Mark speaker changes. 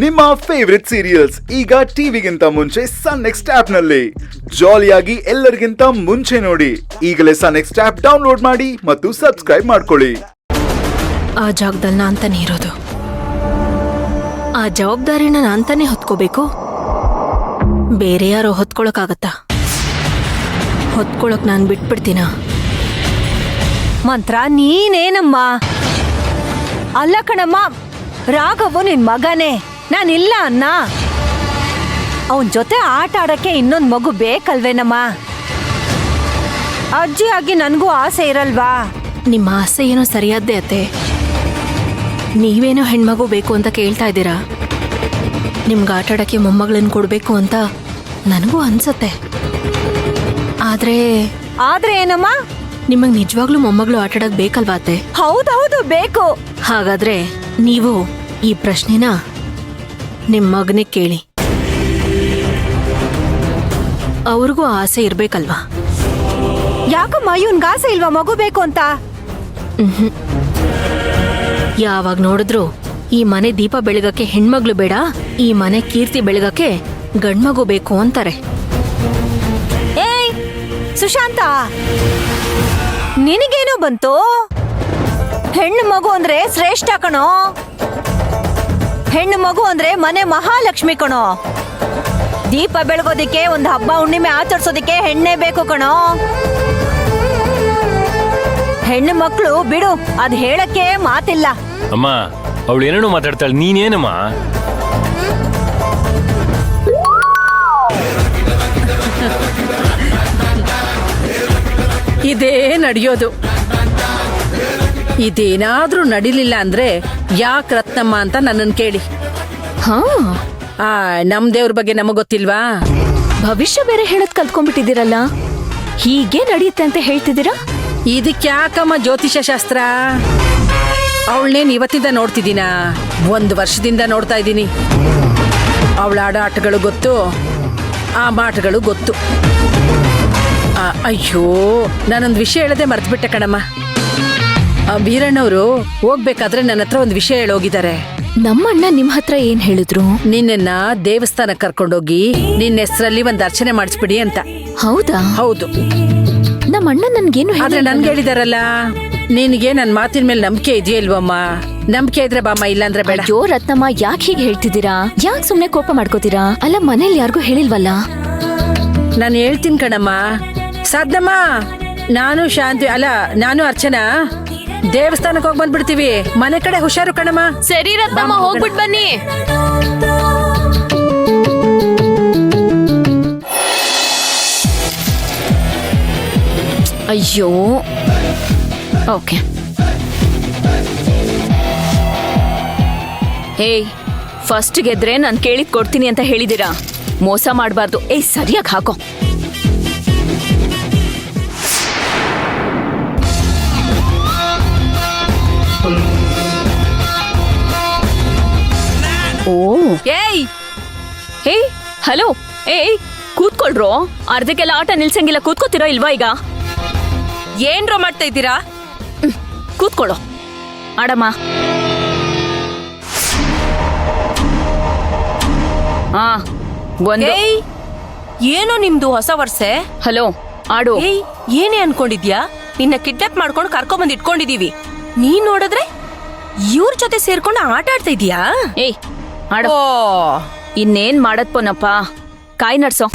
Speaker 1: ನಿಮ್ಮ favourite serials ಈಗ ಟಿವಿಗಿಂತ ಮುಂಚೆ ಸನ್ ನೆಕ್ಸ್ಟ್ ಆಪ್ ನಲ್ಲಿ ಜಾಲಿಯಾಗಿ ಎಲ್ಲರಿಗಿಂತ ಮುಂಚೆ ನೋಡಿ. ಈಗಲೇ ಸನ್ ನೆಕ್ಸ್ಟ್ ಆಪ್ ಡೌನ್ಲೋಡ್ ಮಾಡಿ ಮತ್ತು ಸಬ್ಸ್ಕ್ರೈಬ್ ಮಾಡ್ಕೊಳ್ಳಿ.
Speaker 2: ಆ ಜಾಗದಲ್ಲಿ ನಾನ್ತಾನೆ ಇರೋದು, ಆ ಜವಾಬ್ದಾರಿನ ನಾನ್ತಾನೆ ಹೊತ್ಕೋಬೇಕು. ಬೇರೆ ಯಾರೋ ಹೊತ್ಕೊಳಕ್ಕಾಗತ್ತಾ? ಹೊತ್ಕೊಳಕ್ ನಾನು ಬಿಟ್ಬಿಡ್ತೀನ?
Speaker 3: ಮಂತ್ರ ನೀನೇನಮ್ಮ? ಅಲ್ಲ ಕಣಮ್ಮ, ರಾಘವು ನಿನ್ ಮಗನೇ, ನಾನಿಲ್ಲ ಅನ್ನ. ಅವನ್ ಜೊತೆ ಆಟ ಆಡಕ್ಕೆ ಇನ್ನೊಂದ್ ಮಗು ಬೇಕಲ್ವೇನಮ್ಮ? ಅಜ್ಜಿ ಆಗಿ ನನ್ಗೂ ಆಸೆ ಇರಲ್ವಾ?
Speaker 2: ನಿಮ್ಮ ಆಸೆ ಏನೋ ಸರಿಯಾದ್ದೇ ಅತ್ತೆ. ನೀವೇನೋ ಹೆಣ್ಮಗು ಬೇಕು ಅಂತ ಕೇಳ್ತಾ ಇದ್ದೀರಾ. ನಿಮ್ಗೆ ಆಟ ಆಡಕ್ಕೆ ಮೊಮ್ಮಗಳನ್ನ ಕೊಡ್ಬೇಕು ಅಂತ ನನಗೂ ಅನ್ಸತ್ತೆ.
Speaker 3: ಆದ್ರೆ ಏನಮ್ಮ?
Speaker 2: ನಿಮಗ್ ನಿಜವಾಗ್ಲೂ ಮೊಮ್ಮಗಳು ಆಟ ಆಡಕ್ ಬೇಕಲ್ವಾ ಅತ್ತೆ?
Speaker 3: ಹೌದೌದು ಬೇಕು.
Speaker 2: ಹಾಗಾದ್ರೆ ನೀವು ಈ ಪ್ರಶ್ನೆನ ನಿಮ್ ಮಗನಿಗೆ ಕೇಳಿ. ಅವ್ರಿಗೂ ಆಸೆ ಇರ್ಬೇಕಲ್ವಾ?
Speaker 3: ಯಾಕಮ್ಮ ಇವನ್ಗ ಆಸೆ ಇಲ್ವಾ ಮಗು ಬೇಕು ಅಂತ?
Speaker 2: ಯಾವಾಗ ನೋಡಿದ್ರು ಈ ಮನೆ ದೀಪ ಬೆಳಗಕ್ಕೆ ಹೆಣ್ಮಗ್ಳು ಬೇಡ, ಈ ಮನೆ ಕೀರ್ತಿ ಬೆಳಗಕ್ಕೆ ಗಂಡ್ಮಗು ಬೇಕು ಅಂತಾರೆ.
Speaker 3: ಏಯ್ ಸುಶಾಂತ, ನಿನಗೇನು ಬಂತು? ಹೆಣ್ಣು ಮಗು ಅಂದ್ರೆ ಶ್ರೇಷ್ಠ ಕಣೋ. ಹೆಣ್ಣು ಮಗು ಅಂದ್ರೆ ಮನೆ ಮಹಾಲಕ್ಷ್ಮಿ ಕಣೋ. ದೀಪ ಬೆಳಗೋದಿಕ್ಕೆ, ಒಂದು ಹಬ್ಬ ಹುಣ್ಣಿಮೆ ಆಚರಿಸೋದಿಕ್ಕೆ ಹೆಣ್ಣೆ ಬೇಕು ಕಣೋ. ಹೆಣ್ಣು ಮಕ್ಕಳು ಬಿಡು, ಅದ್ ಹೇಳಕ್ಕೆ ಮಾತಿಲ್ಲ.
Speaker 4: ಅಮ್ಮ, ಅವಳು ಏನೇನೋ ಮಾತಾಡ್ತಾಳೆ, ನೀನೇನಮ್ಮ?
Speaker 5: ಇದೇ ನಡೆಯೋದು. ಇದೇನಾದ್ರೂ ನಡಿಲಿಲ್ಲ ಅಂದ್ರೆ ಯಾಕೆ ರತ್ನಮ್ಮ ಅಂತ ನನ್ನನ್ ಕೇಳಿ.
Speaker 2: ಹಾ,
Speaker 5: ನಮ್ ದೇವ್ರ ಬಗ್ಗೆ ನಮಗ್ ಗೊತ್ತಿಲ್ವಾ?
Speaker 2: ಭವಿಷ್ಯ ಬೇರೆ ಹೇಳದ್ ಕಲ್ತ್ಕೊಂಡ್ಬಿಟ್ಟಿದ್ದೀರಲ್ಲ. ಹೀಗೆ ನಡೆಯುತ್ತೆ ಅಂತ ಹೇಳ್ತಿದ್ದೀರಾ?
Speaker 5: ಇದಕ್ಯಾಕಮ್ಮ ಜ್ಯೋತಿಷ ಶಾಸ್ತ್ರ? ಅವಳನ್ನೇನ್ ಇವತ್ತಿಂದ ನೋಡ್ತಿದ್ದೀನ, 1 ವರ್ಷದಿಂದ ನೋಡ್ತಾ ಇದ್ದೀನಿ. ಅವಳ ಆಡೋ ಆಟಗಳು ಗೊತ್ತು, ಆ ಮಾಟಗಳು ಗೊತ್ತು. ಅಯ್ಯೋ, ನಾನೊಂದು ವಿಷಯ ಹೇಳದೆ ಮರ್ತ್ಬಿಟ್ಟೆ ಕಣಮ್ಮ. ಬೀರಣ್ಣವರು ಹೋಗ್ಬೇಕಾದ್ರೆ ನನ್ನ ಹತ್ರ ಒಂದು ವಿಷಯ ಹೇಳೋಗಿದ್ದಾರೆ.
Speaker 2: ನಮ್ಮಣ್ಣ ನಿಮ್ ಹತ್ರ ಏನ್ ಹೇಳಿದ್ರು?
Speaker 5: ನಿನ್ನ ದೇವಸ್ಥಾನಕ್ಕೆ ಕರ್ಕೊಂಡೋಗಿ ನಿನ್ನ ಹೆಸರಲ್ಲಿ ಒಂದು ಅರ್ಚನೆ ಮಾಡಿಸ್ಬಿಡಿ ಅಂತ.
Speaker 2: ಹೌದಾ?
Speaker 5: ಹೌದು.
Speaker 2: ನಮ್ಮಣ್ಣ ನನ್ಗೇನು
Speaker 5: ಆದ್ರೆ ನನ್ಗೆ ಹೇಳಿದಾರಲ್ಲ. ನಿನ್ಗೆ ನನ್ ಮಾತಿನ ಮೇಲೆ ನಂಬಿಕೆ ಇದೆಯಲ್ವಮ್ಮ? ನಂಬಿಕೆ ಇದ್ರೆ ಬಾಮ್ಮ, ಇಲ್ಲ ಅಂದ್ರೆ ಬೇಡ.
Speaker 2: ಅಯ್ಯೋ ರತ್ನಮ್ಮ, ಯಾಕೆ ಹೀಗೆ ಹೇಳ್ತಿದ್ದೀರಾ? ಯಾಕೆ ಸುಮ್ನೆ ಕೋಪ ಮಾಡ್ಕೋತೀರಾ? ಅಲ್ಲ, ಮನೇಲಿ ಯಾರಿಗೂ ಹೇಳಿಲ್ವಲ್ಲ?
Speaker 5: ನಾನು ಹೇಳ್ತೀನಿ ಕಣಮ್ಮ. ಸಾಧ್ನಮ್ಮ, ನಾನು ಶಾಂತಿ, ಅಲ್ಲ ನಾನು ಅರ್ಚನಾ ದೇವಸ್ಥಾನಕ್ಕೆ ಹೋಗಿ ಬಂದ್ಬಿಡ್ತೀವಿ. ಮನೆ ಕಡೆ ಹುಷಾರು ಕಣಮ್ಮ.
Speaker 2: ಸರಿ ರತ್ನಮ್ಮ, ಹೋಗ್ಬಿಟ್ ಬನ್ನಿ. ಅಯ್ಯೋ, ಓಕೆ. ಏಯ್, ಫಸ್ಟ್ ಗೆದ್ರೆ ನಾನು ಕೇಳಿದ್ ಕೊಡ್ತೀನಿ ಅಂತ ಹೇಳಿದೀರಾ. ಮೋಸ ಮಾಡಬಾರ್ದು. ಏಯ್, ಸರಿಯಾಗಿ ಹಾಕೋ. ಓ, ಏಯ್ ಏಯ್, ಹಲೋ, ಏಯ್ ಕೂತ್ಕೊಳ್ರೋ. ಅರ್ಧಕ್ಕೆಲ್ಲ ಆಟ ನಿಲ್ಸಂಗಿಲ್ಲ, ಕೂತ್ಕೋತಿರೋ ಇಲ್ವಾ? ಈಗ
Speaker 3: ಏನ್ರೋ ಮಾಡ್ತಾ ಇದ್ದೀರಾ?
Speaker 2: ಕೂತ್ಕೊಳ್ಳೋ, ಆಡಮ್ಮ. ಹಾ, ಒಂದು.
Speaker 3: ಏನೋ ನಿಮ್ದು ಹೊಸ ವರ್ಷೆ?
Speaker 2: ಹಲೋ, ಆಡು.
Speaker 3: ಏಯ್, ಏನೇ ಅನ್ಕೊಂಡಿದ್ಯಾ? ನಿನ್ನ ಕಿಡ್ನಾಪ್ ಮಾಡ್ಕೊಂಡು ಕರ್ಕೊಂಬಂದ್ ಇಟ್ಕೊಂಡಿದೀವಿ. ನೀನ್ ನೋಡಿದ್ರೆ ಇವ್ರ ಜೊತೆ ಸೇರ್ಕೊಂಡು ಆಟ ಆಡ್ತಾ ಇದೀಯಾ?
Speaker 2: ಏಯ್, ಆಡೋ. ಇನ್ನೇನ್ ಮಾಡತ್ ಪೋನಪ್ಪ, ಕಾಯಿ ನಡ್ಸೋ.